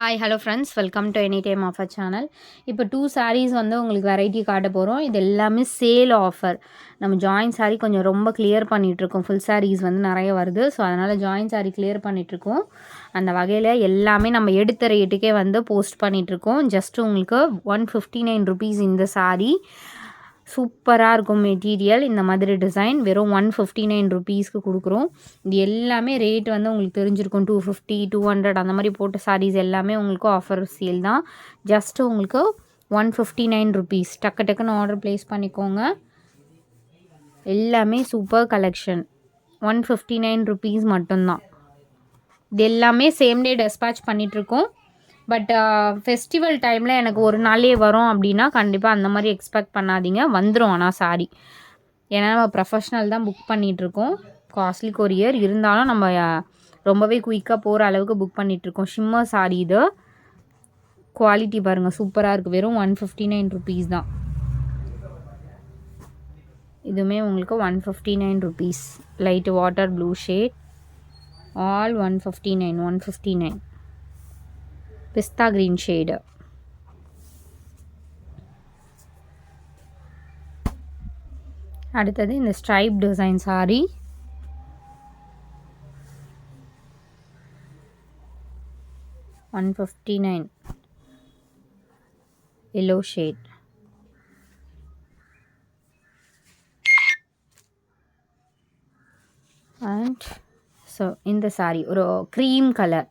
Hi hello friends, welcome to any time offer channel. இப்போ 2 சாரீஸ் வந்து உங்களுக்கு வெரைட்டி காட்ட போகிறோம். இது எல்லாமே சேல் ஆஃபர். நம்ம ஜாயின் சாரீ கொஞ்சம் ரொம்ப கிளியர் பண்ணிகிட்ருக்கோம். ஃபுல் சாரீஸ் வந்து நிறைய வருது. ஸோ அதனால் ஜாயின் சாரீ கிளியர் பண்ணிகிட்ருக்கோம். அந்த வகையில் எல்லாமே நம்ம எடுத்த ரேட்டுக்கே வந்து போஸ்ட் பண்ணிகிட்ருக்கோம். ஜஸ்ட் உங்களுக்கு 159 ருபீஸ் இந்த சாரீ. சூப்பராக இருக்கும் மெட்டீரியல். இந்த மாதிரி டிசைன் வெறும் 159 ருபீஸ்க்கு கொடுக்குறோம். இது எல்லாமே ரேட் வந்து உங்களுக்கு தெரிஞ்சிருக்கும். 250 200 அந்த மாதிரி போட்ட சாரீஸ் எல்லாமே உங்களுக்கு ஆஃபர் சேல் தான். ஜஸ்ட் உங்களுக்கு 159 ருபீஸ். டக்கு டக்குன்னு ஆர்டர் ப்ளேஸ் பண்ணிக்கோங்க. எல்லாமே சூப்பர் கலெக்ஷன். 159 ருபீஸ் மட்டும்தான். இது எல்லாமே சேம் டே டெஸ்பேட்ச் பண்ணிகிட்ருக்கோம். பட் ஃபெஸ்டிவல் டைமில் எனக்கு ஒரு நாளே வரும் அப்படின்னா கண்டிப்பாக அந்த மாதிரி எக்ஸ்பெக்ட் பண்ணாதீங்க. வந்துடும் ஆனால் சாரி. ஏன்னா நம்ம ப்ரொஃபஷ்னல் தான் புக் பண்ணிகிட்ருக்கோம். காஸ்ட்லி கொரியர் இருந்தாலும் நம்ம ரொம்பவே குயிக்காக போகிற அளவுக்கு புக் பண்ணிகிட்ருக்கோம். ஷிம்மர் சாரி இது. குவாலிட்டி பாருங்கள், சூப்பராக இருக்குது. வெறும் 159 ருபீஸ் தான். இதுவுமே உங்களுக்கு 159 rupees. Light water blue shade. All 159. பிஸ்தா க்ரீன் ஷேடு. அடுத்தது இந்த stripe design sorry. $159. Yellow shade. And so இந்த சாரி ஒரு க்ரீம் கலர்.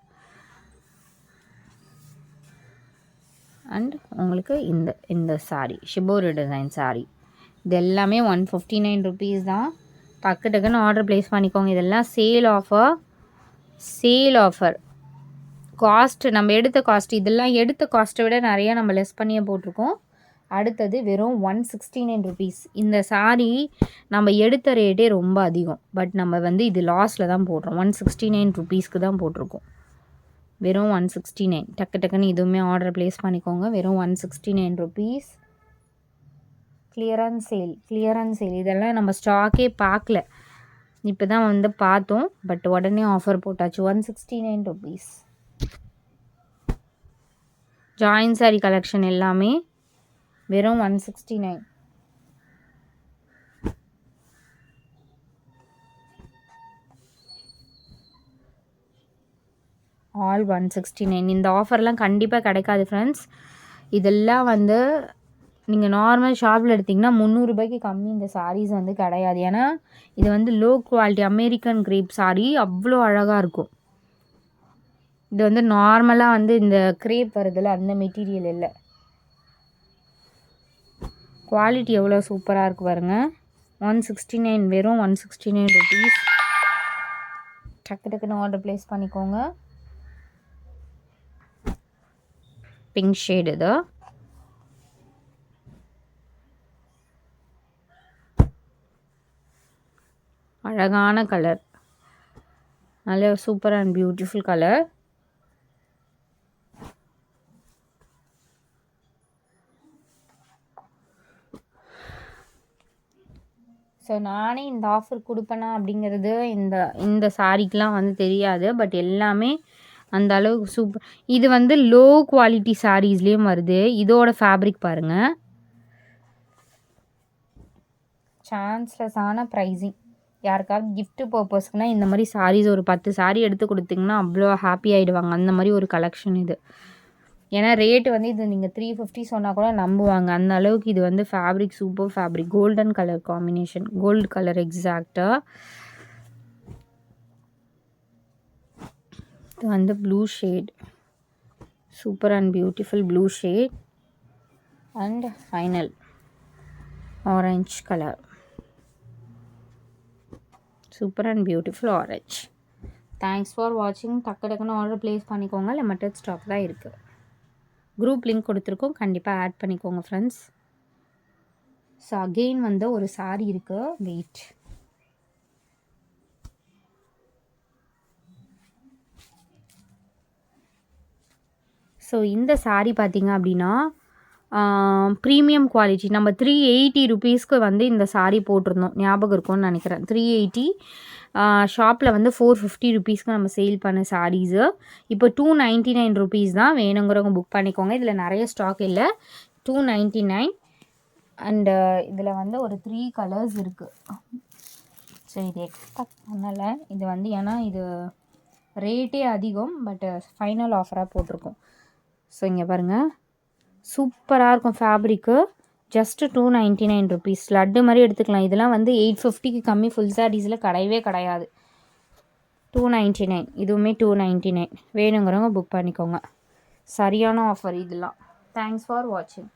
அண்ட் உங்களுக்கு இந்த சாரி ஷிபோரு டிசைன் சாரி. இது எல்லாமே 159 ருபீஸ் தான். டக்கு டக்குன்னு ஆர்டர் ப்ளேஸ் பண்ணிக்கோங்க. இதெல்லாம் சேல் ஆஃபர். காஸ்ட் நம்ம எடுத்த காஸ்ட், இதெல்லாம் எடுத்த காஸ்ட்டை விட நிறையா நம்ம லெஸ் பண்ணியே போட்டிருக்கோம். அடுத்தது வெறும் 169 ருபீஸ். இந்த சாரி நம்ம எடுத்த ரேட்டே ரொம்ப அதிகம். பட் நம்ம வந்து இது லாஸில் தான் போடுறோம். 169 ருபீஸ்க்கு தான் போட்டிருக்கோம். வெறும் 169. டக்கு டக்குன்னு இதுவுமே ஆர்டர் ப்ளேஸ் பண்ணிக்கோங்க. வெறும் 169 ருபீஸ். Clearance sale. இதெல்லாம் நம்ம ஸ்டாக்கே பார்க்கல. இப்போ தான் வந்து பார்த்தோம். பட் உடனே ஆஃபர் போட்டாச்சு. 169 ருபீஸ். ஜாயின் சாரி கலெக்ஷன் எல்லாமே வெறும் 169. ஆல் 169. இந்த ஆஃபர்லாம் கண்டிப்பாக கிடைக்காது ஃப்ரெண்ட்ஸ். இதெல்லாம் வந்து நீங்கள் நார்மல் ஷாப்பில் எடுத்திங்கன்னா 300 ரூபாய்க்கு கம்மி இந்த சாரீஸ் வந்து கிடையாது. ஏன்னா இது வந்து low quality American crepe sari. அவ்வளோ அழகாக இருக்கும். இது வந்து நார்மலாக வந்து இந்த கிரேப் வருதில்ல, அந்த மெட்டீரியல் இல்லை. குவாலிட்டி எவ்வளோ சூப்பராக இருக்குது பாருங்கள். 169. வெறும் 169 ருபீஸ். டக்கு டக்குன்னு ஆர்டர் ப்ளேஸ் பண்ணிக்கோங்க. பிங்க் ஷேடு இது. அழகான கலர். நல்ல super and beautiful colour. So நானே இந்த ஆஃபர் கொடுப்பேனா அப்படிங்கிறது இந்த சாரீக்கெலாம் வந்து தெரியாது. பட் எல்லாமே அந்த அளவுக்கு சூப்பர். இது வந்து லோ குவாலிட்டி சாரீஸ்லேயும் வருது. இதோட ஃபேப்ரிக் பாருங்கள். சான்ஸ்லெஸ்ஸான ப்ரைஸிங். யாருக்காவது கிஃப்ட் பர்பஸ்க்குனா இந்த மாதிரி சாரீஸ் ஒரு 10 சாரீ எடுத்து கொடுத்திங்கன்னா அவ்வளோ ஹாப்பி ஆகிடுவாங்க. அந்த மாதிரி ஒரு கலெக்ஷன் இது. ஏன்னா ரேட்டு வந்து இது நீங்கள் 350 சொன்னால் கூட நம்புவாங்க. அந்த அளவுக்கு இது வந்து fabric super fabric. Golden colour combination. Gold colour எக்ஸாக்டாக. இது வந்து blue shade. Super and beautiful blue shade. And final orange colour. Super and beautiful orange. Thanks for வாட்சிங். டக்கு டக்குன்னு ஆர்டர் ப்ளேஸ் பண்ணிக்கோங்க. லிமிட்டட் ஸ்டாக் தான் இருக்குது. குரூப் லிங்க் கொடுத்துருக்கோம். கண்டிப்பாக ஆட் பண்ணிக்கோங்க ஃப்ரெண்ட்ஸ். ஸோ அகெயின் வந்து ஒரு சாரி இருக்குது. வெயிட். ஸோ இந்த சாரி பார்த்தீங்க அப்படின்னா ப்ரீமியம் குவாலிட்டி. நம்ம 380 ருபீஸ்க்கு வந்து இந்த சாரீ போட்டிருந்தோம், ஞாபகம் இருக்கும்னு நினைக்கிறேன். 380 ஷாப்பில் வந்து 450 ருபீஸ்க்கு நம்ம சேல் பண்ண சாரீஸு இப்போ 299 ருபீஸ் தான். வேணுங்கிறவங்க புக் பண்ணிக்கோங்க. இதில் நிறைய ஸ்டாக் இல்லை, 299. அண்டு இதில் வந்து ஒரு 3 கலர்ஸ் இருக்குது. சரி, இது எக்ஸ்பெக்ட் பண்ணலை. இது வந்து ஏன்னா இது ரேட்டே அதிகம், பட் ஃபைனல் ஆஃபராக போட்டிருக்கோம். ஸோ இங்கே பாருங்கள், சூப்பராக இருக்கும் ஃபேப்ரிக்கு. Just 299 rupees. லட்டு மாதிரி எடுத்துக்கலாம். இதெல்லாம் வந்து 850க்கு கம்மி ஃபுல் சாரீஸில் கிடையவே கிடையாது. 299, இதுவுமே 299. வேணுங்கிறவங்க புக் பண்ணிக்கோங்க. சரியான ஆஃபர் இதெல்லாம். தேங்க்ஸ் ஃபார் வாட்சிங்.